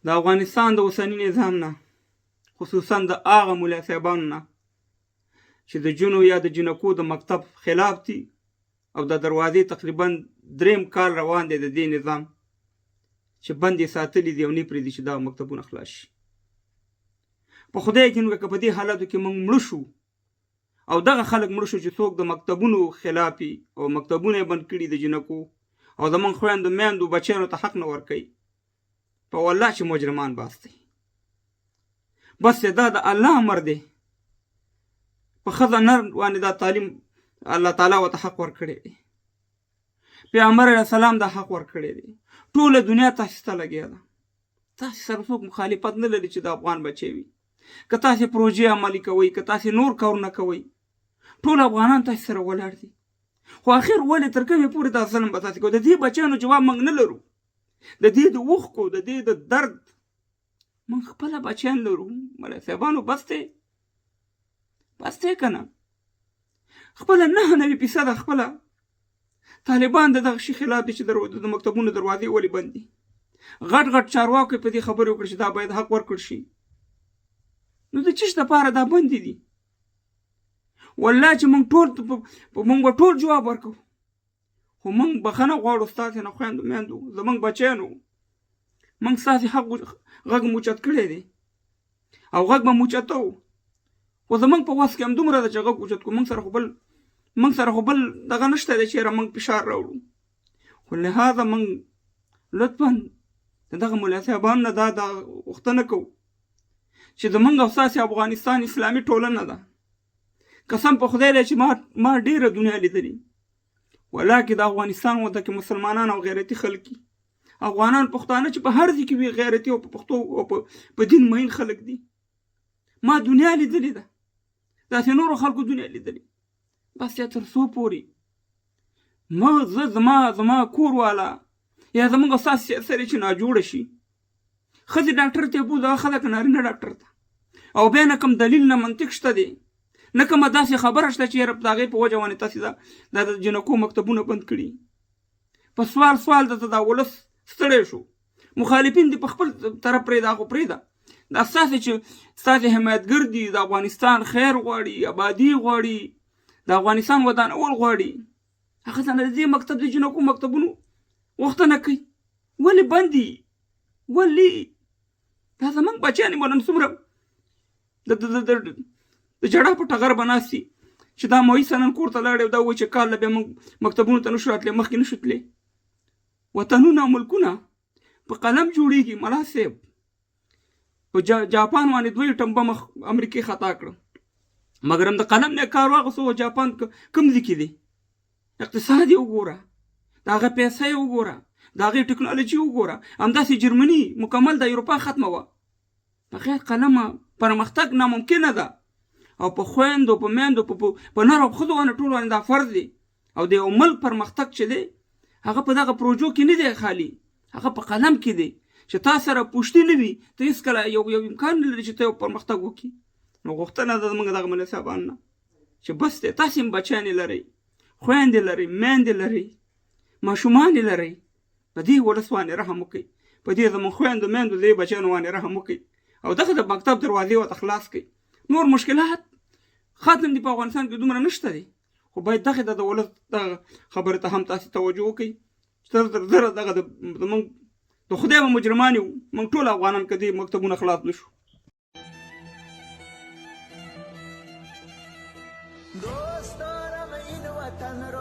د افغانستان د اوسني نظام نه، خصوصا د هغه ملا صاحبانو نه چې د جنو یا د جنکو د مکتب خلاف دي او د دروازې تقریبا 3 کال روان دی د دې نظام چې بند یې ساتلي دي او نه پرېږدي چې دا مکتبونه خلاص شي. په خدای یقین وکړه په دې حالاتو کې موږ مړه شو او دغه خلک مړه شو چې څوک د مکتبونو خلاف او مکتبونه یې بند کړي د جنکو او زموږ خویندو میندو بچیانو ته حق نه ورکوي، په والله چې مجرمان باس دی. بس دا د الله امر دی، په ښځه نر باندې دا تعلیم الله تعالی ورته حق ورکړی دی، پیغمبر علیه السلام دا حق ورکړی دی. ټوله دنیا تاسې ته لګیا ده، تاسې سره څوک مخالفت نه لري چې د افغان بچی وي. که تاسې پروژې عملي کوئ، که تاسې نور کارونه کوئ، ټول افغانان تاسې سره ولاړ دي. خو اخر ولې تر کومې پورې دا ظلم به تاسې کوو؟ د دې بچیانو جواب موږ نه لرو، د دې د اوښکو د دې د درد موږ خپله بچیان لرو. ملا صاحبانو بس دی که نه؟ خپله 99% خپله طالبان د دغه شي خلاف دي چې د مکتبونو دروازې ولې بند دي. غټ غټ چارواکو په دې خبرې وکړي چې دا باید حق ورکړل شي. نو د چیش دپاره دا بندې دي؟ والله چې موږ به ټول جواب ورکوو، خو موږ بخښنه غواړو ستاسې نه، خویندو میندو، زموږ بچیانو، موږ ستاسې حق غږ مو اوچت کړی دی او غږ به مو اوچتوو، خو زموږ په وس کې همدومره ده چې غږ اوچت کړو. موږ سره خو بل دغه نشته دی چې یاره موږ فشار راوړو. خو لهذا موږ لطفا د دغه ملا صاحبانو نه دا غوښتنه کوو چې زموږ او ستاسې افغانستان اسلامي ټولنه ده. قسم په خدای دی چې ما ډېره دنیا لیدلې، ولاکې د افغانستان وطن کې مسلمانان او غیرتي خلک دي، افغانان پښتانه چې په هر ځای کې وي غیرتي او په پښتو او په دین مین خلک دي. ما دنیا لیدلې ده، داسې نورو خلکو دنیا لیدلې. بس یا تر څو پورې زما کور والا یا زموږ ستاسې سره چې ناجوړه شي، ښځې ډاکټر ته بوځه، هغه خلک نارینه ډاکټر ته، او بیا نه کوم دلیل نه منطق شته دی، نه کومه داسې خبره شته چې یاره د هغې په وجه باندې تاسې دا د جنکو مکتبونه بند کړي. په سوال درته دا ولس ستړی شو، مخالفین دي په خپل طرف پرېږده، خو پرېږده دا ستاسې چې ستاسې حمایتګر دي، د افغانستان خیر غواړي، آبادي غواړي، د افغانستان ودانول غواړي، هغه ته نه د دې مکتب د جنکو مکتبونو غوښتنه کوي. ولې بند دي؟ ولې؟ دا زموږ بچیان یې نن څومره د جړا په ټغر به ناست دي چې دا مؤیسه نن کور ته لاړې او دا وایي چې کال له بیا موږ مکتبونو ته نشو راتلی، مخکې نشو تللی. وطنونه او ملکونه په قلم جوړېږي. ملا صاحب په جاپان باندې 2 ټمبه مخ امریکې خطا کړه، مګر هم د قلم نه کار واخیستو. جاپان کوم ځای کې دی؟ اقتصاد یې وګوره، د هغه پیسه یې وګوره، د هغې ټکنالوجي وګوره. همداسې جرمني مکمل د اروپا ختمه وه. بغیر قلمه پرمختګ ناممکنه ده. او په خویندو، په میندو، په نر او ښځو باندې ټول باندې دا فرض دی. او د یو ملک پرمختګ چې دی هغه په دغه پروژو کې نه دی خالي، هغه په قلم کې دی. چې تا سره پوښتې نه وي ته هېڅکله یو امکان نه لري چې ته یو پرمختګ وکړي. نو غوښتنه ده زموږ دغه ملا صاحبانو نه چې بس دی، تاسې هم بچیانې لرئ، خویندې لرئ، میندې لرئ، ماشومان یې لرئ، په دې ولس باندې رحم وکړئ، په دې زموږ خویندو میندو دې بچیانو باندې رحم وکړئ او دغه د مکتب دروازې ورته خلاص کړئ. نور مشکلات ختم دي په افغانستان کې دومره نشته دي، خو باید دغه د ولس دغه خبرې ته هم تاسې توجه وکړئ چې تر زره دغه زموږ د خدای به مجرمان یو، موږ ټول افغانان که دې مکتبونه خلاص نه شو. دوستانم این وطن را